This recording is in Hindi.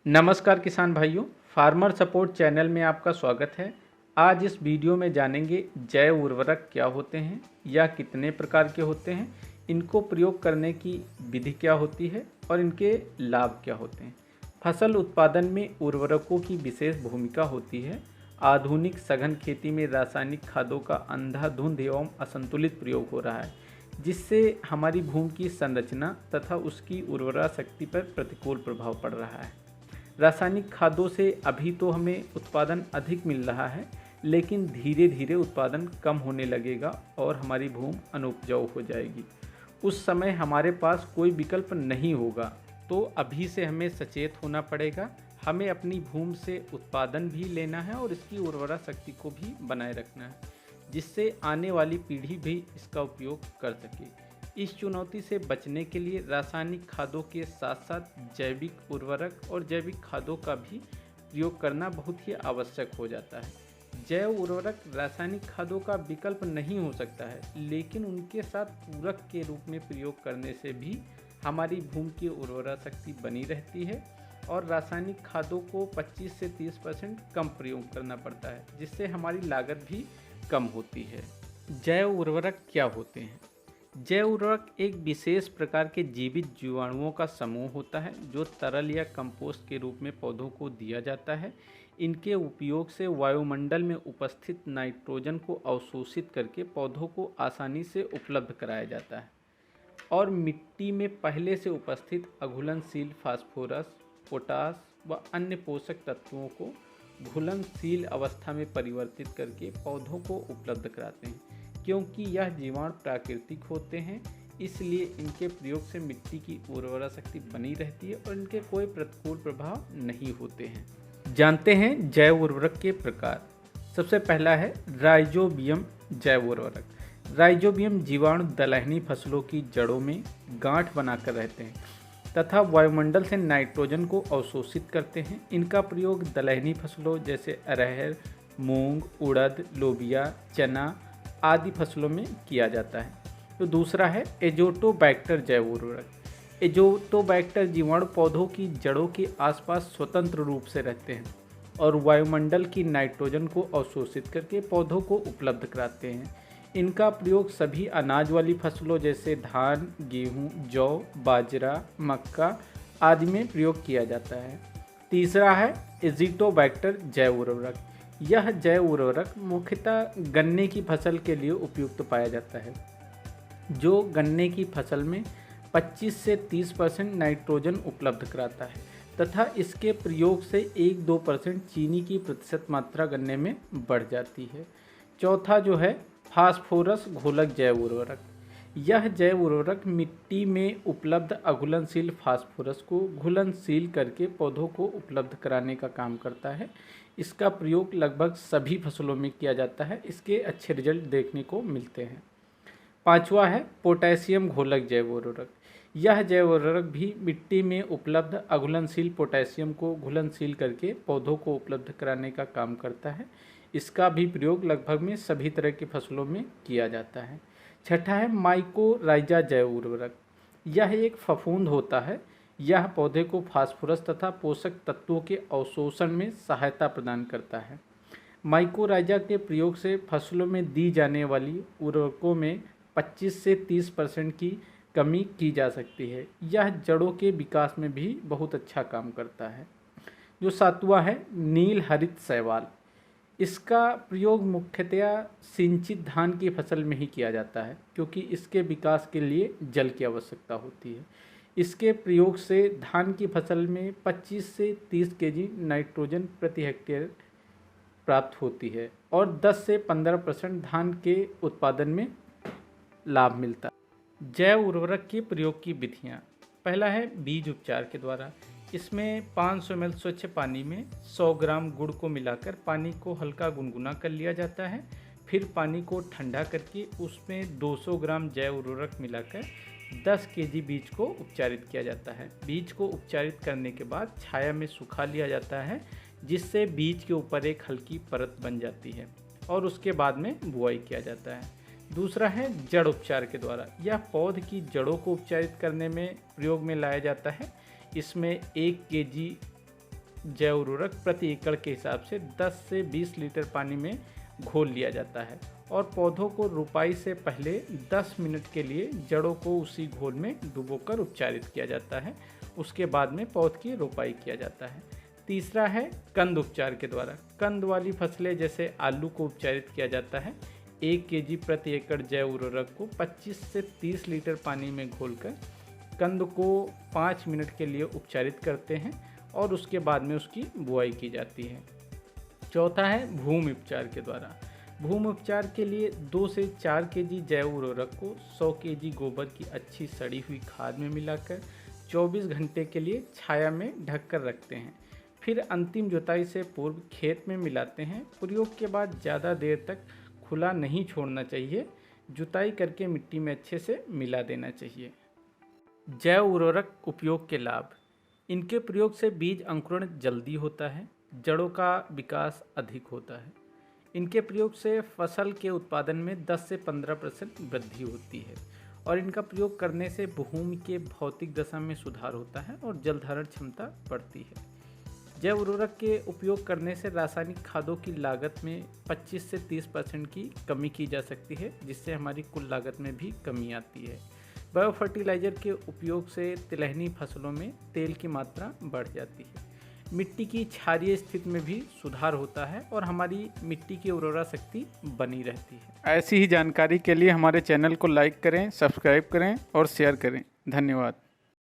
नमस्कार किसान भाइयों, फार्मर सपोर्ट चैनल में आपका स्वागत है। आज इस वीडियो में जानेंगे जैव उर्वरक क्या होते हैं या कितने प्रकार के होते हैं, इनको प्रयोग करने की विधि क्या होती है और इनके लाभ क्या होते हैं। फसल उत्पादन में उर्वरकों की विशेष भूमिका होती है। आधुनिक सघन खेती में रासायनिक खादों का अंधाधुंध एवं असंतुलित प्रयोग हो रहा है, जिससे हमारी भूमि की संरचना तथा उसकी उर्वरा शक्ति पर प्रतिकूल प्रभाव पड़ रहा है। रासायनिक खादों से अभी तो हमें उत्पादन अधिक मिल रहा है, लेकिन धीरे धीरे उत्पादन कम होने लगेगा और हमारी भूमि अनुपजाऊ हो जाएगी। उस समय हमारे पास कोई विकल्प नहीं होगा, तो अभी से हमें सचेत होना पड़ेगा। हमें अपनी भूमि से उत्पादन भी लेना है और इसकी उर्वरा शक्ति को भी बनाए रखना है, जिससे आने वाली पीढ़ी भी इसका उपयोग कर सके। इस चुनौती से बचने के लिए रासायनिक खादों के साथ साथ जैविक उर्वरक और जैविक खादों का भी प्रयोग करना बहुत ही आवश्यक हो जाता है। जैव उर्वरक रासायनिक खादों का विकल्प नहीं हो सकता है, लेकिन उनके साथ पूरक के रूप में प्रयोग करने से भी हमारी भूमि की उर्वरा शक्ति बनी रहती है और रासायनिक खादों को 25 से 30% कम प्रयोग करना पड़ता है, जिससे हमारी लागत भी कम होती है। जैव उर्वरक क्या होते हैं? जैव उर्वरक एक विशेष प्रकार के जीवित जीवाणुओं का समूह होता है, जो तरल या कंपोस्ट के रूप में पौधों को दिया जाता है। इनके उपयोग से वायुमंडल में उपस्थित नाइट्रोजन को अवशोषित करके पौधों को आसानी से उपलब्ध कराया जाता है और मिट्टी में पहले से उपस्थित अघुलनशील फास्फोरस, पोटास व अन्य पोषक तत्वों को घुलनशील अवस्था में परिवर्तित करके पौधों को उपलब्ध कराते हैं। क्योंकि यह जीवाणु प्राकृतिक होते हैं, इसलिए इनके प्रयोग से मिट्टी की उर्वरा शक्ति बनी रहती है और इनके कोई प्रतिकूल प्रभाव नहीं होते हैं। जानते हैं जैव उर्वरक के प्रकार। सबसे पहला है राइजोबियम जैव उर्वरक। राइजोबियम जीवाणु दलहनी फसलों की जड़ों में गांठ बनाकर रहते हैं तथा वायुमंडल से नाइट्रोजन को अवशोषित करते हैं। इनका प्रयोग दलहनी फसलों जैसे अरहर, मूंग, उड़द, लोबिया, चना आदि फसलों में किया जाता है। तो दूसरा है एजोटोबैक्टर जैव उर्वरक। एजोटोबैक्टर जीवाणु पौधों की जड़ों के आसपास स्वतंत्र रूप से रहते हैं और वायुमंडल की नाइट्रोजन को अवशोषित करके पौधों को उपलब्ध कराते हैं। इनका प्रयोग सभी अनाज वाली फसलों जैसे धान, गेहूं, जौ, बाजरा, मक्का आदि में प्रयोग किया जाता है। तीसरा है एजिटोबैक्टर जैव उर्वरक। यह जैव उर्वरक मुख्यतः गन्ने की फसल के लिए उपयुक्त पाया जाता है, जो गन्ने की फसल में 25 से 30% नाइट्रोजन उपलब्ध कराता है तथा इसके प्रयोग से 1-2% चीनी की प्रतिशत मात्रा गन्ने में बढ़ जाती है। चौथा जो है फास्फोरस घोलक जैव उर्वरक। यह जैव उर्वरक मिट्टी में उपलब्ध अघुलनशील फास्फोरस को घुलनशील करके पौधों को उपलब्ध कराने का काम करता है। इसका प्रयोग लगभग सभी फसलों में किया जाता है। इसके अच्छे रिजल्ट देखने को मिलते हैं। पांचवा है पोटेशियम घोलक जैव उर्वरक। यह जैव उर्वरक भी मिट्टी में उपलब्ध अघुलनशील पोटेशियम को घुलनशील करके पौधों को उपलब्ध कराने का काम करता है। इसका भी प्रयोग लगभग में सभी तरह की फसलों में किया जाता है। छठा है माइकोराइजा जैव उर्वरक। यह एक फफूंद होता है। यह पौधे को फास्फोरस तथा पोषक तत्वों के अवशोषण में सहायता प्रदान करता है। माइकोराइजा के प्रयोग से फसलों में दी जाने वाली उर्वरकों में 25 से 30% की कमी की जा सकती है। यह जड़ों के विकास में भी बहुत अच्छा काम करता है। जो सातवां है नील हरित शैवाल। इसका प्रयोग मुख्यतया सिंचित धान की फसल में ही किया जाता है, क्योंकि इसके विकास के लिए जल की आवश्यकता होती है। इसके प्रयोग से धान की फसल में 25 से 30 केजी नाइट्रोजन प्रति हेक्टेयर प्राप्त होती है और 10 से 15% धान के उत्पादन में लाभ मिलता है। जैव उर्वरक के प्रयोग की विधियाँ। पहला है बीज उपचार के द्वारा। इसमें 500 ml स्वच्छ पानी में 100 ग्राम गुड़ को मिलाकर पानी को हल्का गुनगुना कर लिया जाता है। फिर पानी को ठंडा करके उसमें 200 ग्राम जैव उर्वरक मिलाकर 10 केजी बीज को उपचारित किया जाता है। बीज को उपचारित करने के बाद छाया में सुखा लिया जाता है, जिससे बीज के ऊपर एक हल्की परत बन जाती है और उसके बाद में बुआई किया जाता है। दूसरा है जड़ उपचार के द्वारा। यह पौध की जड़ों को उपचारित करने में प्रयोग में लाया जाता है। इसमें 1 केजी जैव उर्वरक प्रति एकड़ के हिसाब से 10 से 20 लीटर पानी में घोल लिया जाता है और पौधों को रोपाई से पहले 10 मिनट के लिए जड़ों को उसी घोल में डुबोकर उपचारित किया जाता है। उसके बाद में पौध की रोपाई किया जाता है। तीसरा है कंद उपचार के द्वारा। कंद वाली फसलें जैसे आलू को उपचारित किया जाता है। 1 केजी प्रति एकड़ जैव उर्वरक को 25 से 30 लीटर पानी में घोलकर कंद को 5 मिनट के लिए उपचारित करते हैं और उसके बाद में उसकी बुआई की जाती है। चौथा है भूमि उपचार के द्वारा। भूमि उपचार के लिए 2 से 4 केजी जैव उर्वरक को 100 केजी गोबर की अच्छी सड़ी हुई खाद में मिलाकर 24 घंटे के लिए छाया में ढककर रखते हैं। फिर अंतिम जुताई से पूर्व खेत में मिलाते हैं। प्रयोग के बाद ज़्यादा देर तक खुला नहीं छोड़ना चाहिए। जुताई करके मिट्टी में अच्छे से मिला देना चाहिए। जैव उर्वरक उपयोग के लाभ। इनके प्रयोग से बीज अंकुरण जल्दी होता है, जड़ों का विकास अधिक होता है। इनके प्रयोग से फसल के उत्पादन में 10 से 15% वृद्धि होती है और इनका प्रयोग करने से भूमि के भौतिक दशा में सुधार होता है और जल धारण क्षमता बढ़ती है। जैव उर्वरक के उपयोग करने से रासायनिक खादों की लागत में 25 से 30% की कमी की जा सकती है, जिससे हमारी कुल लागत में भी कमी आती है। बायो फर्टिलाइज़र के उपयोग से तिलहनी फसलों में तेल की मात्रा बढ़ जाती है। मिट्टी की क्षारीय स्थिति में भी सुधार होता है और हमारी मिट्टी की उर्वरा शक्ति बनी रहती है। ऐसी ही जानकारी के लिए हमारे चैनल को लाइक करें, सब्सक्राइब करें और शेयर करें। धन्यवाद।